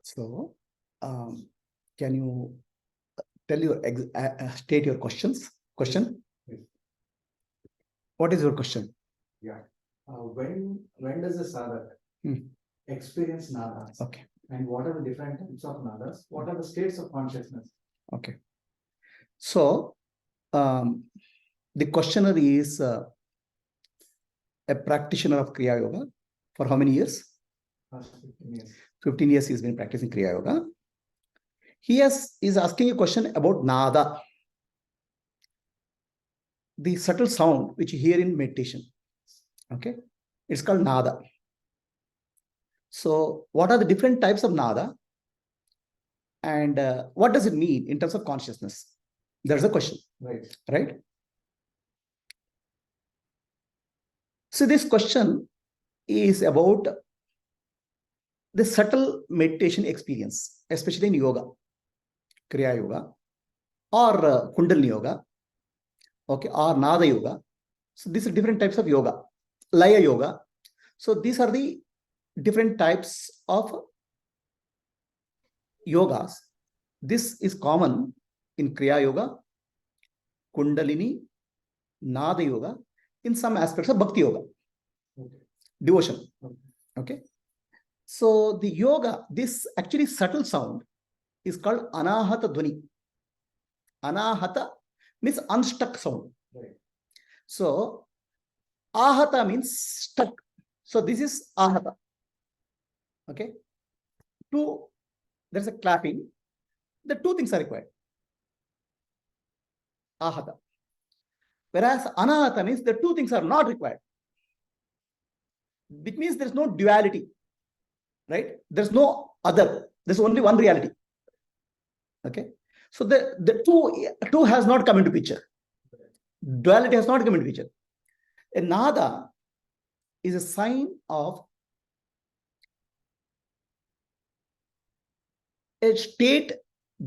So, can you tell your state your questions? Question. Yes. What is your question? Yeah. When does the sadhak experience nadas? Okay. And what are the different types of nadas? What are the states of consciousness? Okay. So, the questioner is a practitioner of Kriya Yoga for how many years? 15 years. 15 years he's been practicing Kriya Yoga. He is asking a question about Naada, the subtle sound which you hear in meditation. Okay, it's called Naada. So, what are the different types of Naada, and what does it mean in terms of consciousness? There's a question, right? So, this question is about the subtle meditation experience, especially in yoga, Kriya Yoga, or Kundalini Yoga, okay, or Nada Yoga. So these are different types of yoga, Laya Yoga. So these are the different types of yogas. This is common in Kriya Yoga, Kundalini, Nada Yoga, in some aspects of Bhakti Yoga, devotion. Okay. So the yoga, this actually subtle sound is called Anahata Dhvani. Anahata means unstuck sound. So ahata means stuck. So this is ahata. Okay. There's a clapping. The two things are required. Ahata. Whereas anahata means the two things are not required. Which means there's no duality. Right? There's no other. There's only one reality. Okay. So the two has not come into picture. Duality has not come into picture. A nada is a sign of a state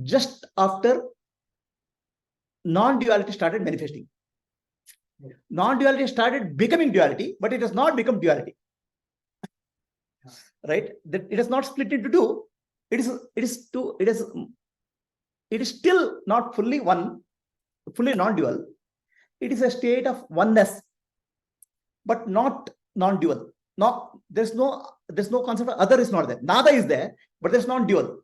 just after non-duality started manifesting. Non-duality started becoming duality, but it has not become duality. Right? That it has not split into two. It is still not fully one, fully non-dual. It is a state of oneness, but not non-dual. There's no concept of other is not there. Nada is there, but there's non-dual.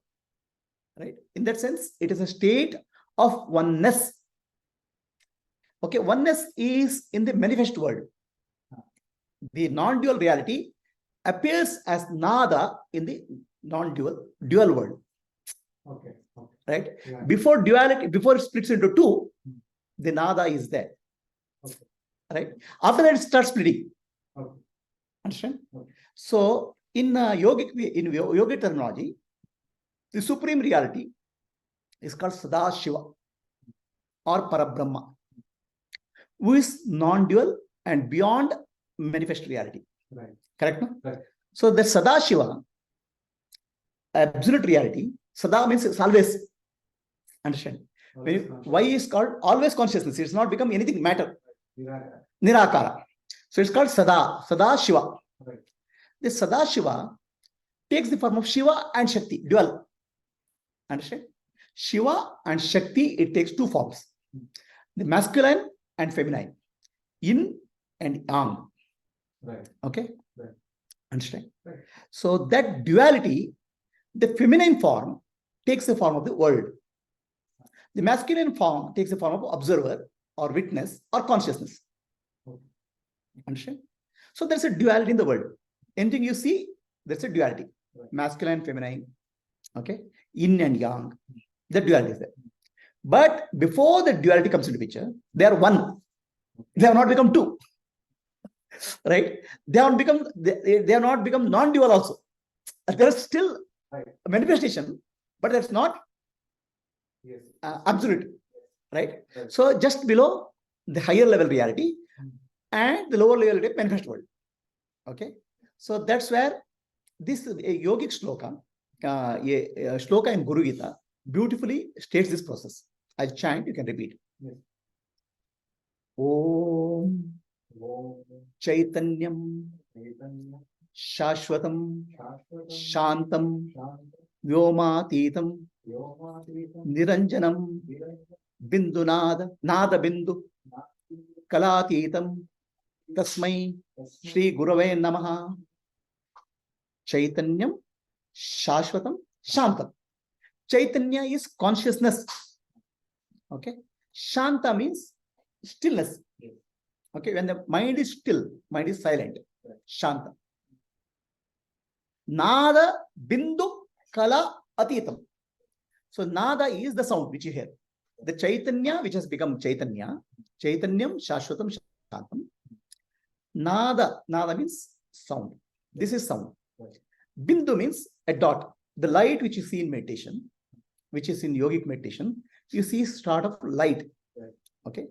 Right? In that sense, it is a state of oneness. Okay, oneness is in the manifest world. The non-dual reality appears as nada in the dual world. Okay. Right? Yeah. Before it splits into two, the nada is there. Okay. Right? After that, it starts splitting. Okay. Understand? Okay. So, in yogic terminology, the supreme reality is called Sadashiva or Parabrahma, who is non-dual and beyond manifest reality. Right. Correct? No? Right. So the Sadashiva, absolute reality, Sada means it's always. Understand? Why is called always consciousness? It's not become anything matter. Nirakara. So it's called Sadashiva. Right. This Sadashiva takes the form of Shiva and Shakti, dual. Understand? Shiva and Shakti, it takes two forms. The masculine and feminine. Yin and Yang. Right. Okay? Right. Understand? Right. So that duality, the feminine form takes the form of the world. The masculine form takes the form of observer or witness or consciousness. Okay. Understand? So there's a duality in the world. Anything you see, there's a duality. Right. Masculine, feminine. Okay? Yin and Yang. The duality is there. But before the duality comes into picture, they are one. They have not become two. Right? They have not become non-dual also. There is still a manifestation, but that's not absolute. Right? So just below the higher level reality and the lower level manifest world. Okay? So that's where this yogic shloka, a shloka in Guru Gita, beautifully states this process. I'll chant, you can repeat. Yes. Om Chaitanyam Shashwatam Shantam Vyomatitam Niranjanam Bindunada Nada Bindu Kalatitam Tasmai Shri Gurave Namaha. Chaitanyam Shashvatam Shantam. Chaitanya is consciousness. Okay. Shanta means stillness. Okay. When the mind is still, mind is silent. Shanta. Nada Bindu Kala Atitam. So Nada is the sound which you hear. The Chaitanya which has become Chaitanya. Chaitanyam Shashvatam Shantam. Nada. Nada means sound. This is sound. Bindu means a dot. The light which you see in meditation, which is in yogic meditation, you see start of light. Okay.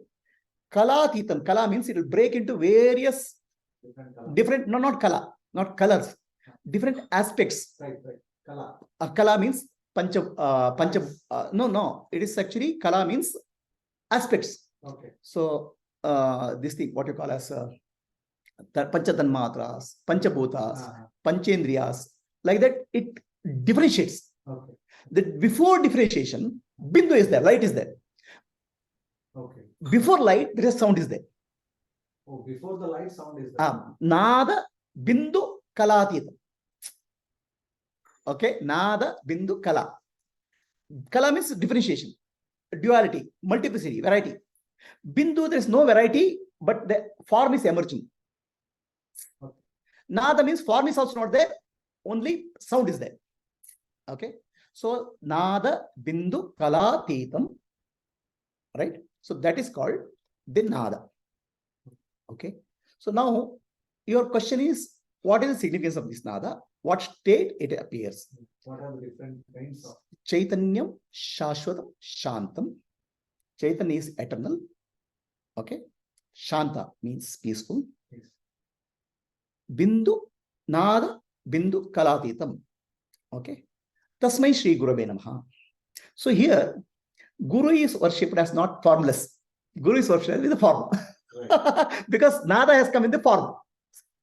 Kalatitam. Kala means it will break into various different, no, not kala, not colors, different aspects. Kala. Kala means no, it is actually kala means aspects. Okay. So this thing, what you call as Panchatanmatras, Panchabhutas, Panchendriyas, like that, it differentiates. Okay. That before differentiation, Bindu is there, light is there. Okay. Before light, there is sound is there. Oh, before the light, sound is there. Nada Bindu Kalatita. Okay, Nada Bindu Kala. Kala means differentiation, duality, multiplicity, variety. Bindu, there is no variety, but the form is emerging. Okay. Nada means form is also not there, only sound is there. Okay, so Nada Bindu Kalatitam, right? So that is called the Nada. Okay, so now your question is, what is the significance of this Nada? What state it appears? What are the different kinds of? Chaitanyam Shashvatam Shantam. Chaitanya is eternal. Okay, Shanta means peaceful. Yes. Bindu Nada Bindu Kalatitam. Okay. Tasmai Shri Gurave Namaha. So here, Guru is worshipped as not formless. Guru is worshipped with the form. Right. Because Nada has come in the form.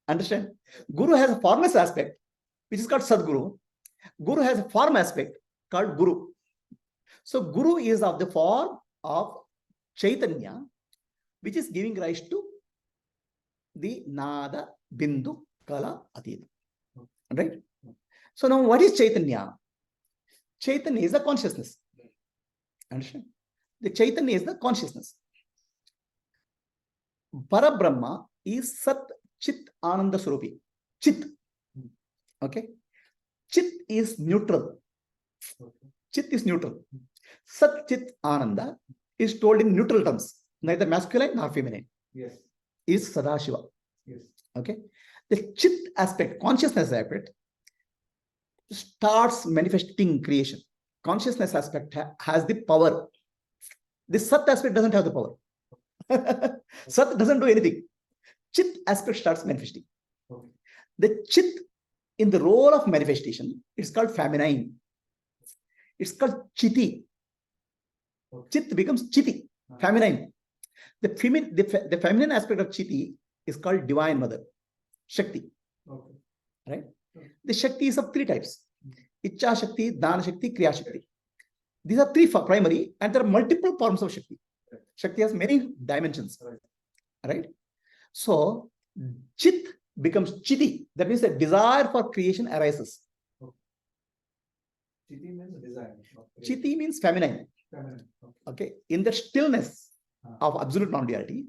Understand? Guru has a formless aspect, which is called Sadguru. Guru has a form aspect called Guru. So Guru is of the form of Chaitanya, which is giving rise to the Nada Bindu Kala Atita. Right? So now what is Chaitanya? Chaitanya is the consciousness. Understand? The Chaitanya is the consciousness. Parabrahma is Sat Chit Ananda Swarupi. Chit. Okay. Chit is neutral. Chit is neutral. Sat Chit Ananda is told in neutral terms, neither masculine nor feminine. Yes. Is Sadashiva. Yes. Okay. The Chit aspect, consciousness aspect, starts manifesting creation. Consciousness aspect has the power. The Sat aspect doesn't have the power. Sat doesn't do anything. Chit aspect starts manifesting. Okay. The Chit in the role of manifestation, it's called feminine. It's called Chiti. Okay. Chit becomes Chiti, feminine. The feminine aspect of Chiti is called Divine Mother, Shakti. Okay. Right? Okay. The Shakti is of three types: Icha Shakti, Dana Shakti, Kriya Shakti. These are three primary, and there are multiple forms of Shakti. Right. Shakti has many dimensions. Right? So, Chit becomes Chiti. That means the desire for creation arises. Okay. Chiti means desire. Chiti means feminine. Feminine. Okay. In the stillness of absolute non-duality,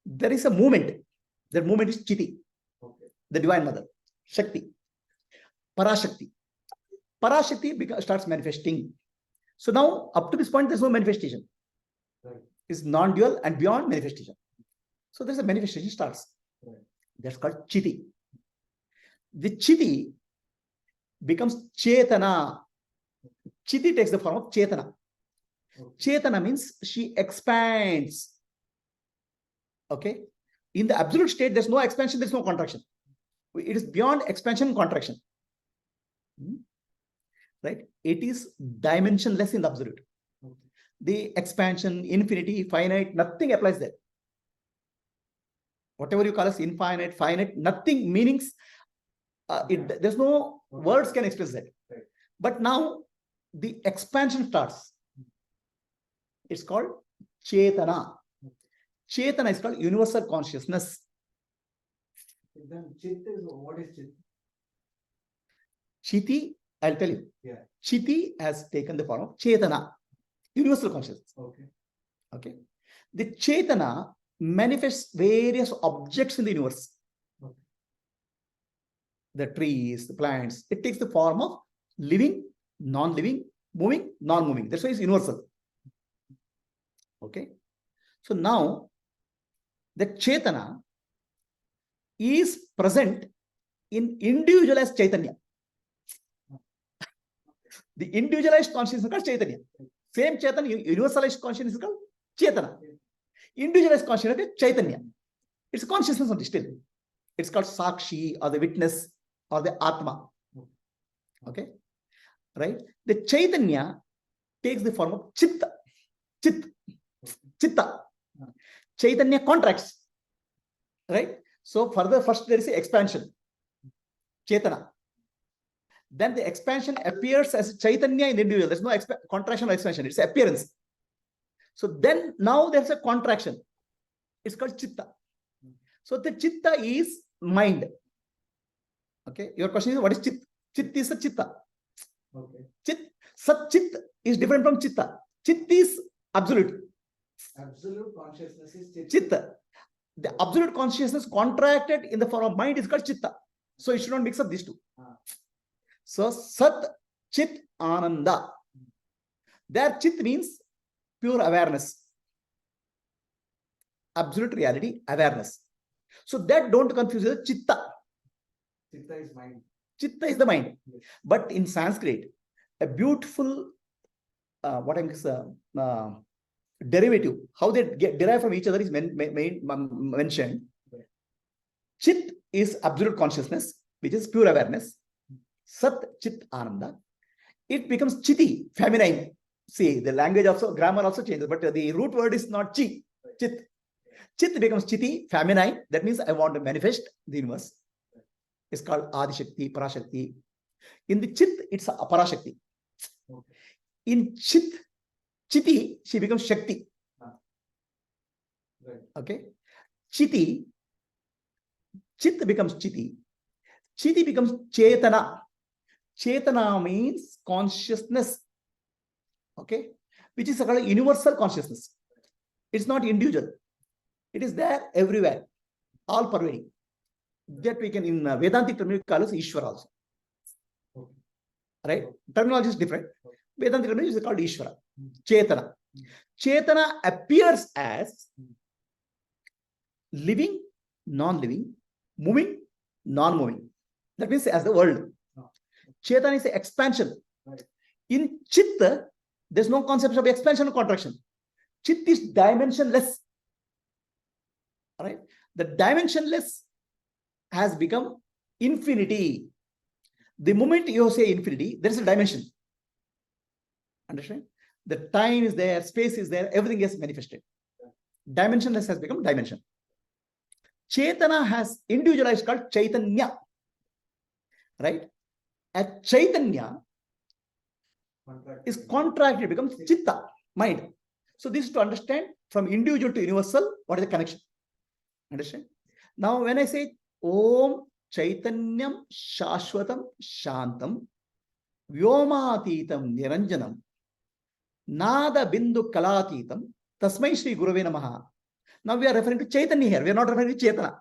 there is a movement. That movement is Chiti. Okay. The Divine Mother, Shakti, Parashakti. Parashakti starts manifesting. So now, up to this point, there's no manifestation. Right. It's non-dual and beyond manifestation. So there's a manifestation starts. Right. That's called Chiti. The Chiti becomes Chetana. Chiti takes the form of Chetana. Okay. Chetana means she expands. Okay. In the absolute state, there's no expansion, there's no contraction. It is beyond expansion and contraction. Right? It is dimensionless in the absolute. Okay. The expansion, infinity, finite, nothing applies there. Whatever you call as infinite, finite, nothing meanings. There's no words can express that. Right. But now the expansion starts. It's called Chetana. Chetana is called universal consciousness. Then Chit is, what is Chit? Chiti, I'll tell you. Yeah. Chiti has taken the form of Chetana, universal consciousness. Okay. Okay. The Chetana manifests various objects in the universe. Okay. The trees, the plants. It takes the form of living, non-living, moving, non-moving. That's why it's universal. Okay. So now the Chetana is present in individualized Chaitanya. The individualized consciousness is called Chaitanya. Same Chaitanya, universalized consciousness is called Chetana. Individualized consciousness is Chaitanya. It's a consciousness only still. It's called Sakshi or the witness or the Atma. Okay. Right? The Chaitanya takes the form of Chitta. Chitta. Chaitanya contracts. Right? So further, first there is a expansion. Chetana. Then the expansion appears as Chaitanya in the individual. There's no contraction or expansion. It's appearance. So then now there's a contraction. It's called Chitta. So the Chitta is mind. Okay. Your question is, what is Chit? Chit is a Chitta. Okay. Chit. Sat Chit is different from Chitta. Chit is absolute. Absolute consciousness is Chit. Chitta. The absolute consciousness contracted in the form of mind is called Chitta. So you should not mix up these two. So Sat, Chit, Ananda. There Chit means pure awareness. Absolute reality, awareness. So that don't confuse with Chitta. Chitta is mind. Chitta is the mind. Yes. But in Sanskrit, a beautiful derivative, how they derive from each other is mentioned. Chit is absolute consciousness, which is pure awareness. Sat, Chit, Ananda. It becomes Chiti, feminine. See, the language also, grammar also changes, but the root word is not Chi, Chit. Chit becomes Chiti, feminine. That means I want to manifest the universe. It's called Adi Shakti, Parashakti. In the Chit, it's Aparashakti. Okay. In Chiti, she becomes Shakti. Right. Okay. Chit becomes Chiti. Chiti becomes Chetana. Chetana means consciousness. Okay. Which is called universal consciousness. It's not individual. It is there everywhere. All pervading. That we can, in Vedantic terminology, call as Ishvara also. Okay. Right? Terminology is different. Vedantic terminology is called Ishvara. Chetana. Chetana appears as living, non-living, moving, non-moving. That means as the world. Chetana is the expansion. Right. In Chitta, there's no concept of expansion or contraction. Chit is dimensionless. Right? The dimensionless has become infinity. The moment you say infinity, there is a dimension. Understand? The time is there, space is there, everything is manifested. Dimensionless has become dimension. Chetana has individualized called Chaitanya. Right? At Chaitanya is contracted, becomes Chitta, mind. So this is to understand from individual to universal, what is the connection? Understand? Now when I say Om Chaitanyam Shashwatam Shantam Vyomatitam Niranjanam Naada Bindu Kalatitam Tasmai Shri Gurave Namaha. Now we are referring to Chaitanya here. We are not referring to Chetana.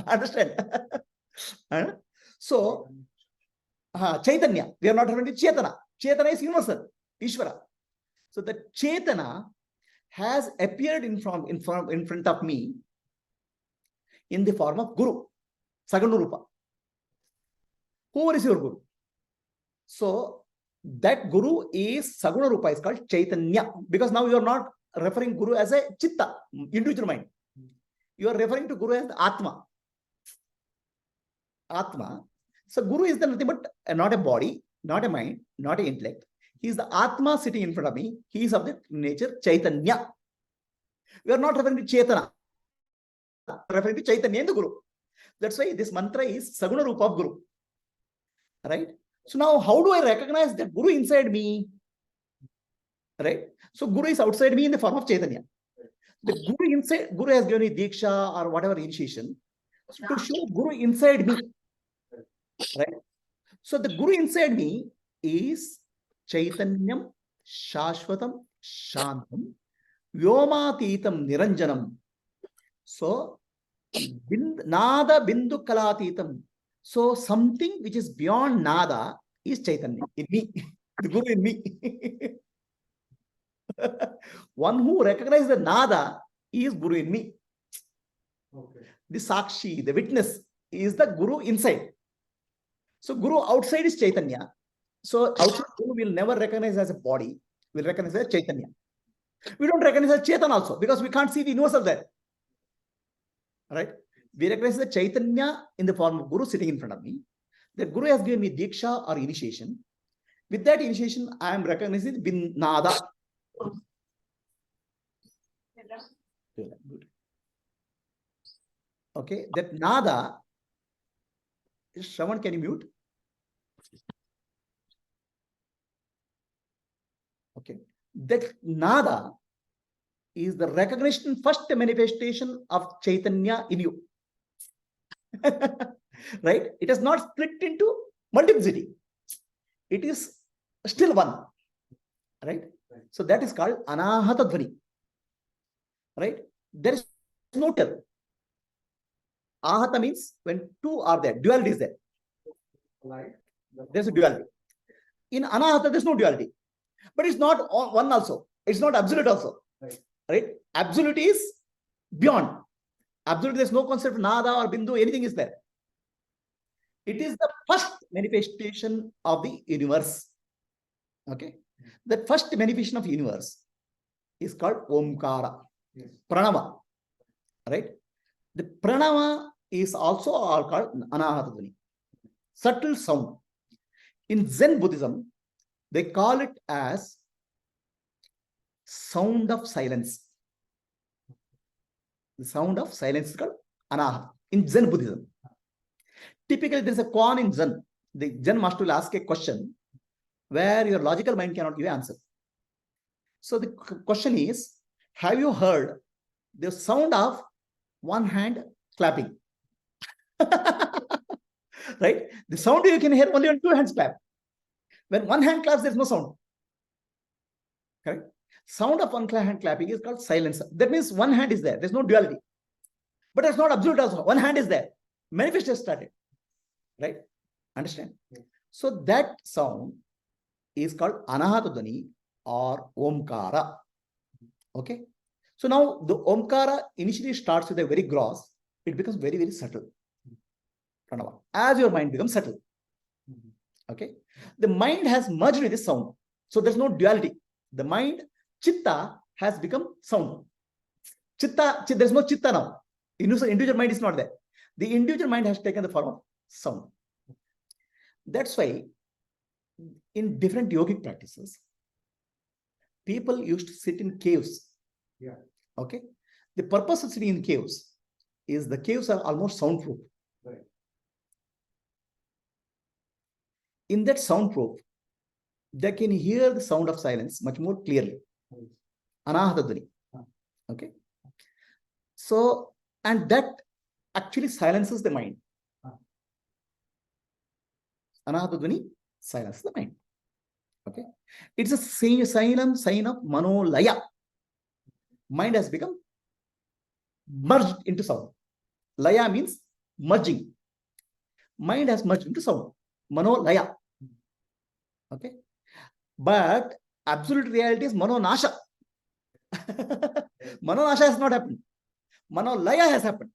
Understand? So Chaitanya, we are not referring to Chetana. Chetana is universal, Ishvara. So the Chetana has appeared in front of me in the form of Guru, Saganurupa. Who is your Guru? So that Guru is Saganurupa, is called Chaitanya, because now you are not referring Guru as a Chitta, individual mind. You are referring to Guru as the Atma. Atma. So Guru is nothing but not a body, not a mind, not an intellect. He is the Atma sitting in front of me. He is of the nature Chaitanya. We are not referring to Chetana. We are referring to Chaitanya and the Guru. That's why this mantra is Saguna Rupa of Guru. Right? So now how do I recognize that Guru inside me? Right? So Guru is outside me in the form of Chaitanya. The Guru inside, Guru has given me Diksha or whatever initiation to show Guru inside me. Right? So the Guru inside me is Chaitanyam, Shashvatam, Shantam, Vyomatitam, Niranjanam. So Nada Bindu Kalatitam. So something which is beyond Nada is Chaitanya in me, the Guru in me. One who recognizes the Nada is Guru in me. Okay. The Sakshi, the witness, is the Guru inside. So Guru outside is Chaitanya. So outside Guru will never recognize as a body, will recognize as Chaitanya. We don't recognize as Chaitanya also because we can't see the universal there. Right? We recognize the Chaitanya in the form of Guru sitting in front of me. The Guru has given me Diksha or initiation. With that initiation, I am recognizing Bin Naada. Good. Okay, that Nada, Shravan, can you mute? Okay, that Nada is the recognition, first manifestation of Chaitanya in you. Right? It has not split into multiplicity. It is still one. Right? So that is called Anahata Dhvani. Right? There is no tell. Ahata means when two are there, duality is there. Like There's a duality. In Anahata, there's no duality. But it's not one also. It's not absolute also. Right? Absolute is beyond. Absolute, there's no concept of Nada or Bindu, anything is there. It is the first manifestation of the universe. Okay? The first manifestation of universe is called Omkara. yes. Pranava. Right? The Pranava is also called Anahata Dhvani. Subtle sound. In Zen Buddhism, they call it as sound of silence. The sound of silence is called Anahata in Zen Buddhism. Typically, there is a koan in Zen. The Zen master will ask a question where your logical mind cannot give an answer. So the question is, have you heard the sound of one hand clapping? Right? The sound you can hear only when two hands clap. When one hand claps, there's no sound. Correct? Sound of one hand clapping is called silence. That means one hand is there. There's no duality. But it's not absolute also. One hand is there. Manifestation started. Right? Understand? Yeah. So that sound is called Anahata Dhvani or Omkara. Okay? So now the Omkara initially starts with a very gross. It becomes very, very subtle. Pranava. As your mind becomes subtle. Okay? The mind has merged with this sound. So there's no duality. The mind, Chitta, has become sound. Chitta, there's no Chitta now. Individual mind is not there. The individual mind has taken the form of sound. That's why in different yogic practices, people used to sit in caves. Yeah. Okay? The purpose of sitting in caves is the caves are almost soundproof. Right. In that soundproof, they can hear the sound of silence much more clearly. Anahata Dhvani. Okay? So, and that actually silences the mind. Anahata Dhvani silences the mind. Okay? It's a sign of Manolaya. Mind has become merged into sound. Laya means merging. Mind has merged into sound. Manolaya. Okay? But absolute reality is Manonasha. Manonasha has not happened. Manolaya has happened.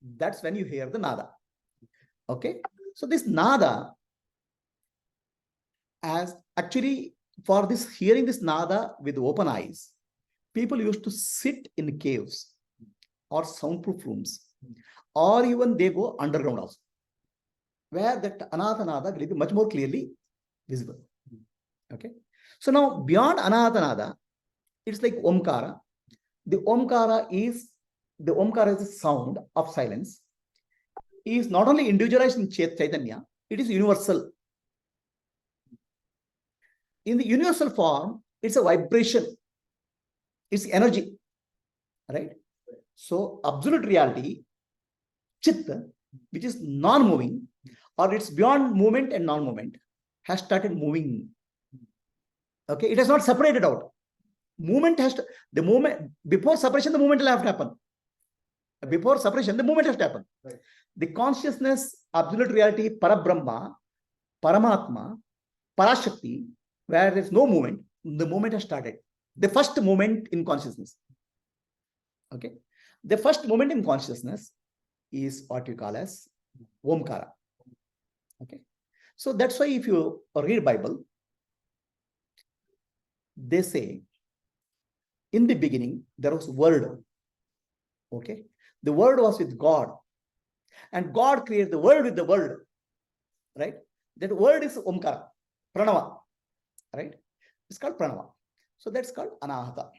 That's when you hear the Nada. Okay? So this Nada, as actually for this hearing this Nada with open eyes, people used to sit in caves or soundproof rooms, or even they go underground also, where that Anahata Nada will be much more clearly visible. Okay. So now beyond Anahata Nada, it's like Omkara. The Omkara is the sound of silence. Is not only individualized in Chaitanya, it is universal. In the universal form, it's a vibration. It's energy. Right? So absolute reality, Chitta, which is non-moving, or it's beyond movement and non-movement, has started moving. Okay, it has not separated out. Movement has to, the moment, before separation, the movement will have to happen. Before separation, the movement has to happen. Right. The consciousness, absolute reality, Parabrahma, Paramatma, Parashakti, where there's no movement, the movement has started. The first moment in consciousness. Okay. The first moment in consciousness is what we call as Omkara. Okay. So that's why if you read Bible, they say, in the beginning, there was word. Okay. The word was with God. And God created the world with the word. Right? That word is Omkara, Pranava. Right? It's called Pranava. So that's called Anahata.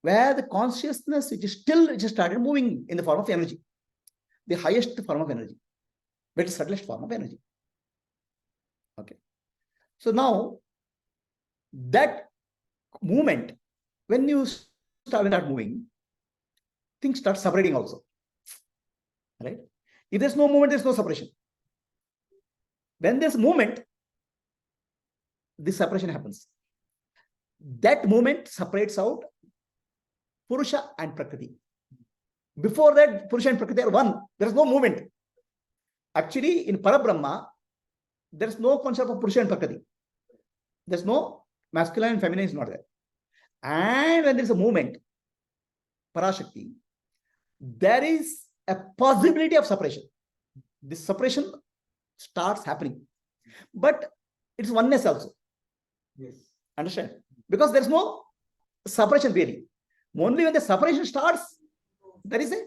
Where the consciousness, which is still, which started moving in the form of energy. The highest form of energy. But subtlest form of energy. Okay. So now, that movement, when you start moving, things start separating also. Right? If there's no movement, there's no separation. When there's movement, this separation happens. That movement separates out Purusha and Prakriti. Before that, Purusha and Prakriti are one. There is no movement. Actually, in Parabrahma, there is no concept of Purusha and Prakriti. There's no masculine and feminine is not there. And when there is a movement, Parashakti, there is a possibility of separation. This separation starts happening. But it's oneness also. Yes. Understand? Because there's no separation really. Only when the separation starts, there is a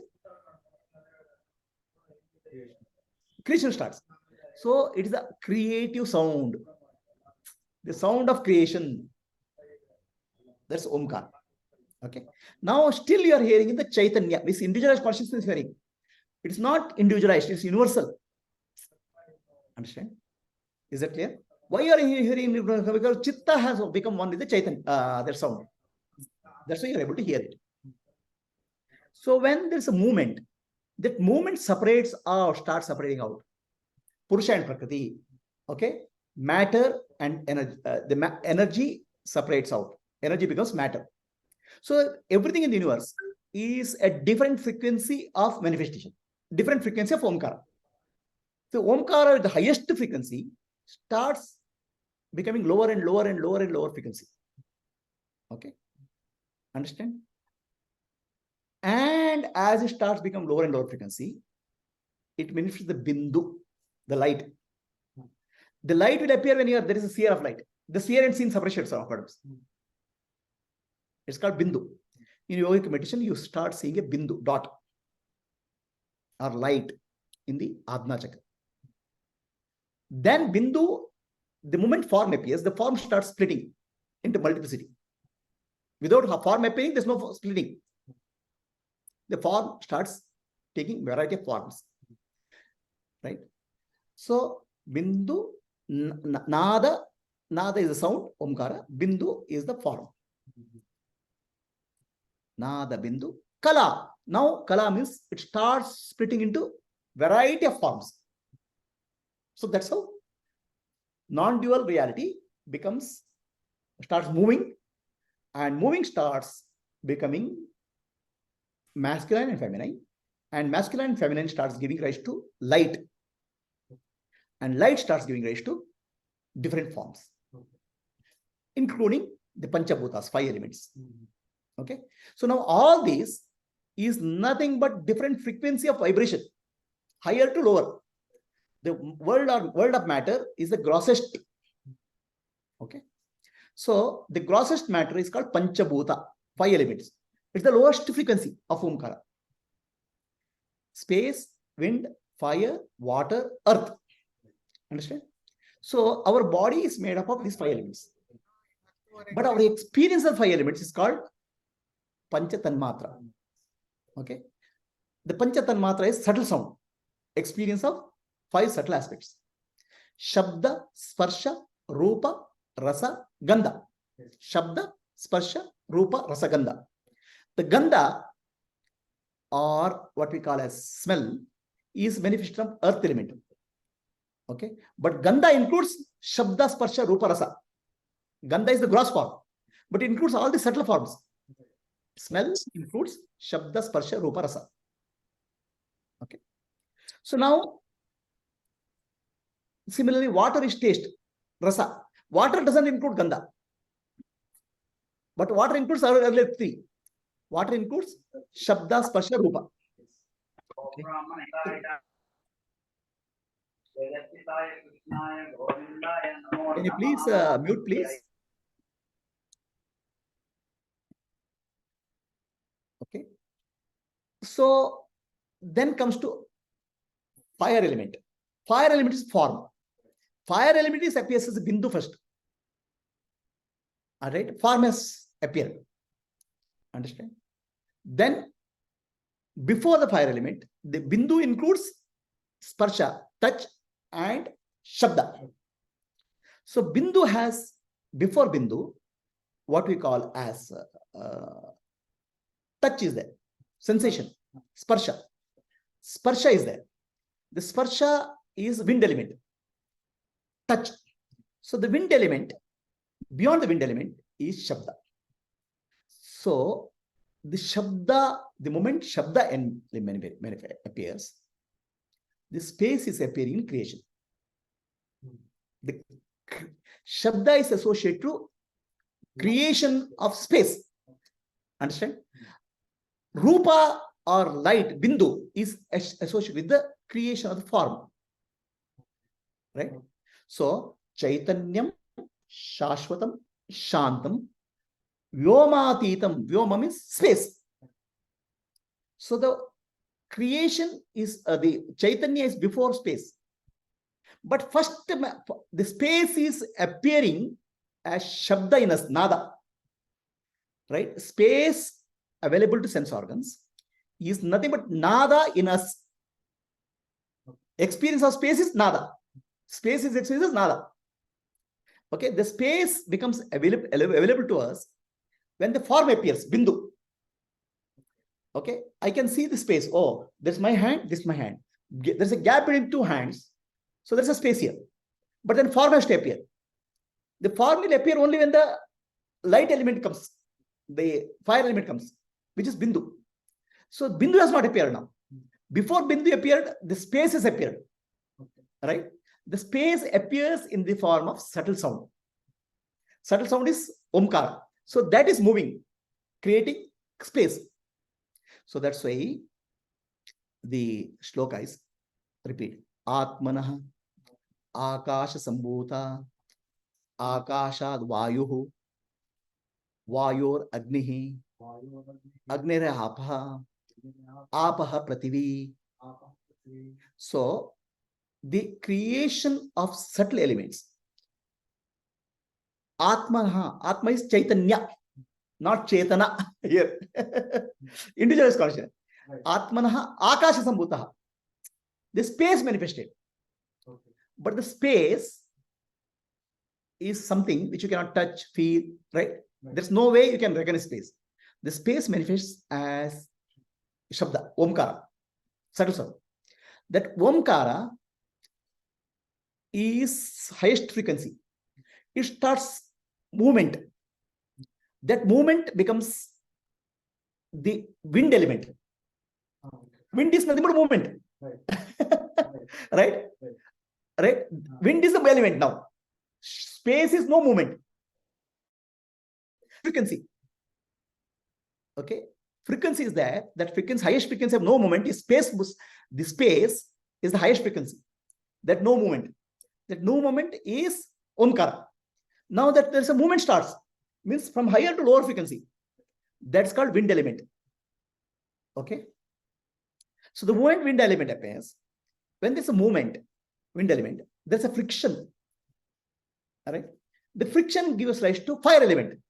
creation starts. So it is a creative sound. The sound of creation. That's Omkar. Okay. Now still you are hearing in the Chaitanya. This individualized consciousness is hearing. It's not individualized, it's universal. Understand? Is that clear? Why are you hearing? Because Chitta has become one with the Chaitanya, their sound. That's why you're able to hear it. So when there's a movement, that movement separates out, starts separating out. Purusha and Prakriti. Okay? Matter and energy. Energy separates out. Energy becomes matter. So everything in the universe is a different frequency of manifestation. Different frequency of Omkara. So Omkara, the highest frequency, starts becoming lower and lower and lower and lower frequency. Okay? Understand? And as it starts becoming lower and lower frequency, it manifests the Bindu, the light. The light will appear when there is a sphere of light. The sphere and scene separation of atoms. It's called Bindu. In yogic meditation, you start seeing a Bindu, dot, or light in the Adna chakra. Then Bindu, the moment form appears, the form starts splitting into multiplicity. Without form appearing, there's no splitting. The form starts taking variety of forms. Right? So, Bindu, Naada, Naada is the sound, Omkara, Bindu is the form. Naada, Bindu, Kala. Now, Kala means it starts splitting into variety of forms. So, that's how non-dual reality starts moving, and moving starts becoming masculine and feminine, and masculine and feminine starts giving rise to light, and light starts giving rise to different forms, including the Panchabhutas, 5 elements. Okay. So now all these is nothing but different frequency of vibration, higher to lower. The world of matter is the grossest. Okay. So the grossest matter is called Panchabhuta, 5 elements. It's the lowest frequency of Omkara. Space, wind, fire, water, earth. Understand? So our body is made up of these 5 elements. But our experience of 5 elements is called Panchatanmatra. Okay. The Panchatanmatra is subtle sound. Experience of 5 subtle aspects. Shabda, Sparsha, Rupa, rasa, gandha. Shabda, sparsha, rupa, rasa, gandha. The gandha, or what we call as smell, is manifested from earth element. Okay, but gandha includes shabda, sparsha, rupa, rasa. Gandha is the gross form, but it includes all the subtle forms. Smell includes shabda, sparsha, rupa, rasa. Okay, so now similarly, water is taste, rasa. Water doesn't include gandha, but water includes our earlier three. Water includes shabda, sparsha, rupa. Okay. Can you please mute, please? Okay. So then comes to fire element. Fire element is form. Fire element is appears as a bindu first. All right. Form has appeared. Understand? Then before the fire element, the bindu includes sparsha, touch, and shabda. So bindu has, before bindu, what we call as touch is there, sensation, sparsha. Sparsha is there. The sparsha is wind element, touch. So the wind element, beyond the wind element is shabda. So the shabda, the moment shabda appears, the space is appearing in creation. The shabda is associated to creation of space. Understand? Rupa or light, bindu, is associated with the creation of the form. Right? So, Chaitanyam, Shashwatam, Shantam, Vyomatitam. Vyoma means space. So, the creation is, the Chaitanya is before space. But first, the space is appearing as Shabda in us, Naada. Right? Space available to sense organs is nothing but Naada in us. Experience of space is Naada. Space is experience is Naada. Okay, the space becomes available to us when the form appears, bindu. Okay, I can see the space. Oh, there's my hand, this is my hand. There's a gap between two hands. So there's a space here. But then form has to appear. The form will appear only when the light element comes, the fire element comes, which is bindu. So bindu has not appeared now. Before bindu appeared, the space has appeared. Right? The space appears in the form of subtle sound. Subtle sound is omkara. So that is moving, creating space. So that's why the shloka is repeat. Atmanah akasha sambhuta akashad vayuhu vayor agnihi agnire apaha apaha prativi. So the creation of subtle elements. Atma is Chaitanya, not Chetana here. Individual is conscious. Atmanaha akasha sambhutaha. The space manifested. But the space is something which you cannot touch, feel, right? There's no way you can recognize space. The space manifests as Shabda, Omkara, subtle sound. That Omkara is highest frequency. It starts movement. That movement becomes the wind element. Wind is nothing but movement. Right? Right? Wind is the element now. Space is no movement. Frequency. Okay? Frequency is there. That frequency, highest frequency of no movement is space. The space is the highest frequency. That no movement. That no movement is Omkara. Now that there's a movement starts, means from higher to lower frequency. That's called wind element. Okay. So the moment wind element appears, when there's a movement, wind element, there's a friction. All right. The friction gives rise to fire element.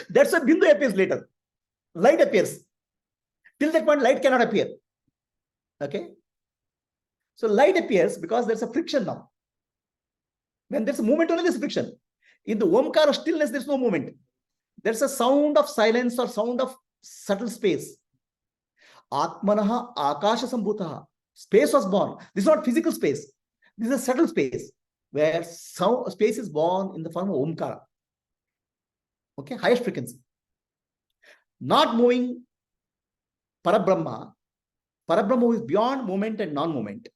That's why bindu appears later. Light appears. Till that point, light cannot appear. Okay. So light appears because there's a friction now. When there's a movement, only there's friction. In the Omkara stillness, there's no movement. There's a sound of silence or sound of subtle space. Atmanaha Akasha Sambhutaha. Space was born. This is not physical space. This is a subtle space where space is born in the form of Omkara. Okay, highest frequency. Not moving Parabrahma. Parabrahma is beyond movement and non-movement.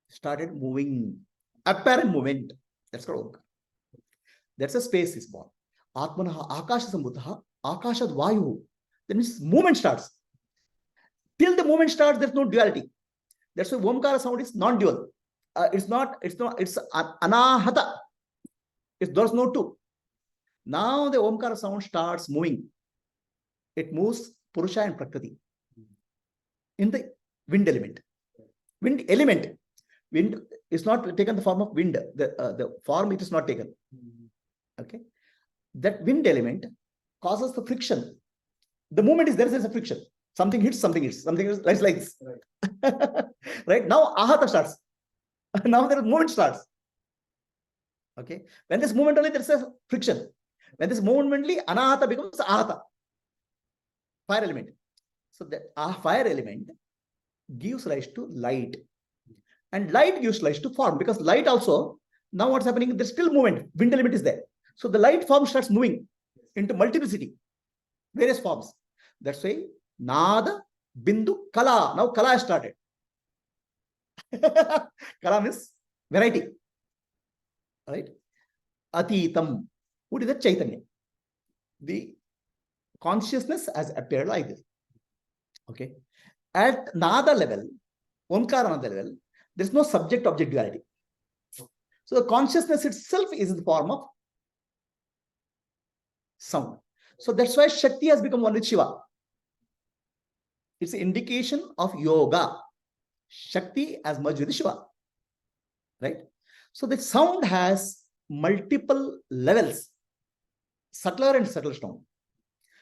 Started moving, apparent movement. That's called Omkara. That's a space is born. Atmanaha Akasha Sambhutaha. Akasha Vayu. Then this movement starts. Till the movement starts, there's no duality. That's why Omkara sound is non-dual. It's anahata. There's no two. Now the Omkara sound starts moving. It moves Purusha and Prakriti in the wind element. Wind element. Wind is not taken the form of wind. The form it is not taken. Okay. That wind element causes the friction. The movement is there is a friction. Something hits, something hits, something is like this. Right. Right now, ahata starts. Now there is movement starts. Okay. When this movement only, there is a friction. When this movement only, anahata becomes ahata. Fire element. So that fire element gives rise to light. And light gives rise to form. Because light also, now what's happening? There's still movement. Wind element is there. So the light form starts moving into multiplicity. Various forms. That's why Naada, Bindu, Kala. Now Kala has started. Kala means variety. Right? Atitam. What is that? Chaitanya. The consciousness has appeared like this. Okay. At Naada level, Omkara level, there's no subject-object duality. So the consciousness itself is in the form of sound. So that's why Shakti has become one with Shiva. It's an indication of yoga. Shakti has merged with Shiva. Right? So the sound has multiple levels, subtler and subtle sound.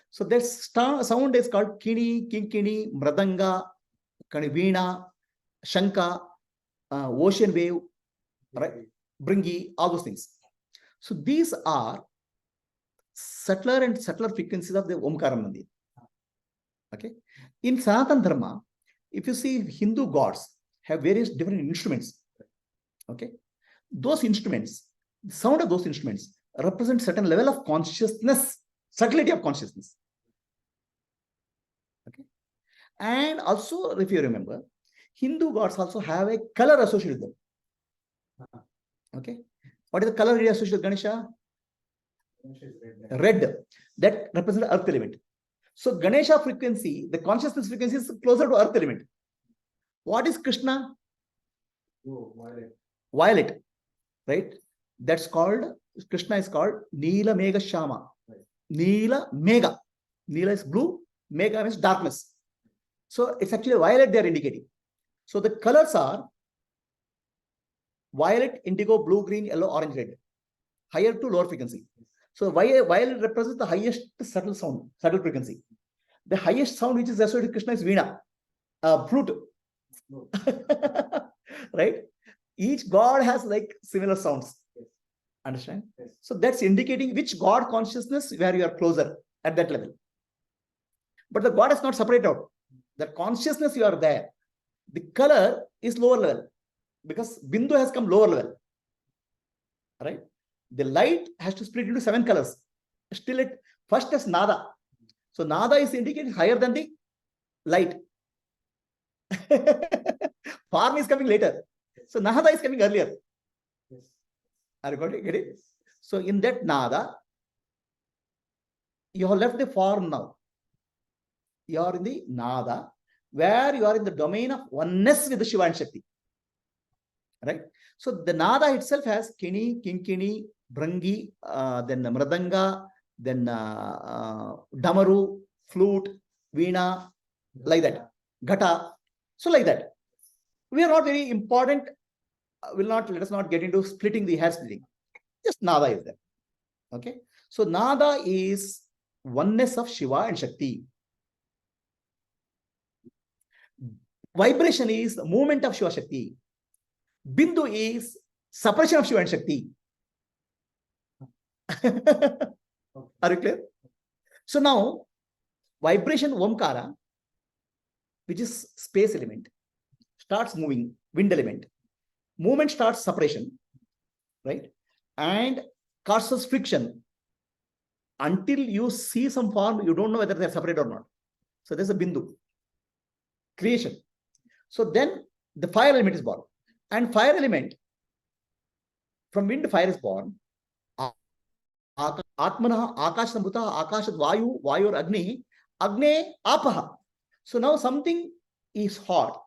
So that sound is called Kini, Kinkini, Mradanga, Veena, Shanka, ocean wave, right? Bringi, all those things. So these are subtler and subtler frequencies of the Omkara Mandir. Okay. In Sanatana Dharma, if you see Hindu gods have various different instruments. Okay. Those instruments, the sound of those instruments represent certain level of consciousness, subtlety of consciousness. Okay. And also, if you remember, Hindu gods also have a color associated with them. Okay. What is the color associated with Ganesha? Red. That represents earth element. So Ganesha frequency, the consciousness frequency is closer to earth element. What is Krishna? Oh, violet. Violet. Right? That's called, Krishna is called Neela Mega Shama. Right. Neela Mega. Neela is blue, Mega means darkness. So it's actually violet they are indicating. So the colors are violet, indigo, blue, green, yellow, orange, red. Higher to lower frequency. So violet represents the highest subtle sound, subtle frequency. The highest sound which is associated with Krishna is Veena, flute. Right? Each god has like similar sounds. Yes. Understand? Yes. So that's indicating which god consciousness where you are closer at that level. But the god is not separated out. The consciousness you are there. The color is lower level because Bindu has come lower level. Right? The light has to split into 7 colors. Still it first is Naada. So Naada is indicating higher than the light. Form is coming later. So Naada is coming earlier. Yes. Are you got it? Get it? Yes. So in that Naada, you have left the form now. You are in the Naada, where you are in the domain of oneness with the Shiva and Shakti. Right? So the Naada itself has Kini, Kinkini, Brangi, then Mradanga, then Damaru, flute, Veena, like that. Ghata. So like that. We are not very important. Let us not get into splitting the hair splitting. Just Naada is there. Okay. So Naada is oneness of Shiva and Shakti. Vibration is the movement of Shiva Shakti. Bindu is separation of Shiva and Shakti. Are you clear? So now, vibration Omkara, which is space element, starts moving, wind element. Movement starts separation, right? And causes friction. Until you see some form, you don't know whether they're separate or not. So there's a bindu. Creation. So then the fire element is born. And fire element, from wind, fire is born. Atmana, Akash Sambuta, Akashat Vayu, Vayu Agni, Agne Apaha. So now something is hot.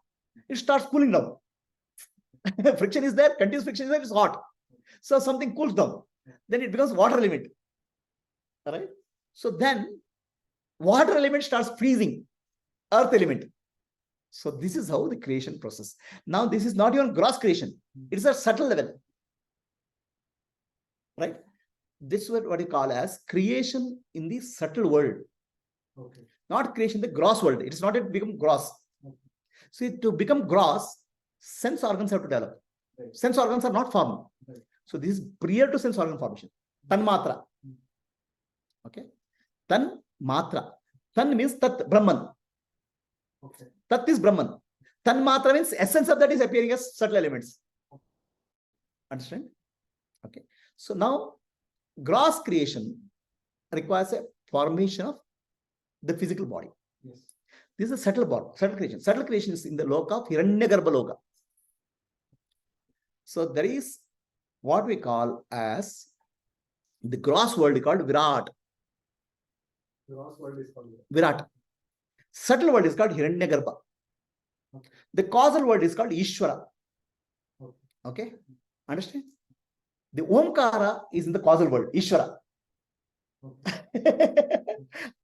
It starts cooling down. Friction is there, continuous friction is there, it's hot. So something cools down. Then it becomes water element. All right. So then water element starts freezing, earth element. So this is how the creation process. Now this is not even gross creation. It is a subtle level. Right. This is what you call as creation in the subtle world. Okay. Not creation in the gross world. It is not yet become gross. Okay. See, to become gross, sense organs have to develop. Right. Sense organs are not formed. Right. So this is prior to sense organ formation. Tanmatra. Okay. Tan matra. Tan means tat, Brahman. Okay. Tat is Brahman. Tan matra means essence of that is appearing as subtle elements. Understand? Okay. So now gross creation requires a formation of the physical body. Yes. This is a subtle body, subtle creation. Subtle creation is in the loka of Hiranyagarbha loka. So there is what we call as the gross world called Virat. Gross world is called Virat. Subtle world is called Hiranyagarbha. Okay. The causal world is called Ishvara. Okay. Okay. Understand? The Omkara is in the causal world, Ishvara. Okay.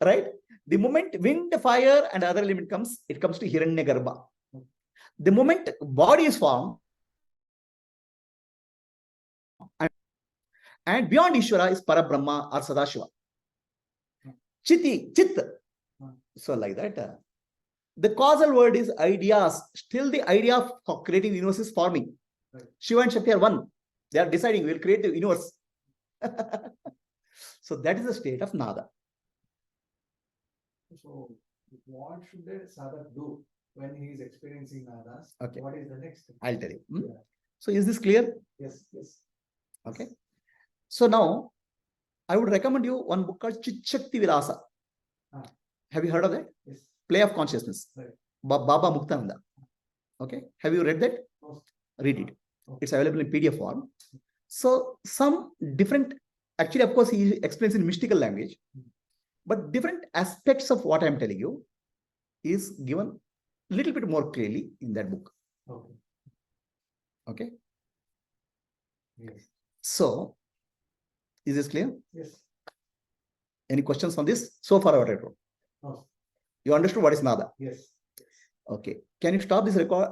Right? The moment wind, fire, and other element comes, it comes to Hiranyagarbha. Okay. The moment body is formed, and beyond Ishvara is Parabrahma or Sadashiva. Chiti, Chit. So like that. The causal word is ideas. Still the idea of creating the universe is forming. Right. Shiva and Shakti are one. They are deciding we will create the universe. So that is the state of Naada. So what should the sadhak do when he is experiencing nadas? Okay. What is the next step? I'll tell you. Yeah. So is this clear? Yes, yes. Okay. So now I would recommend you one book called Chit Shakti Vilasa. Have you heard of that? Yes. Play of Consciousness. Right. Baba Muktananda. Okay. Have you read that? No. Read it. Okay. It's available in PDF form. So some different, actually, of course, he explains in mystical language, but different aspects of what I'm telling you is given a little bit more clearly in that book. Okay. Okay. Yes. So, is this clear? Yes. Any questions on this? So far, what I wrote. No. You understood what is Naada? Yes. Okay. Can you stop this record?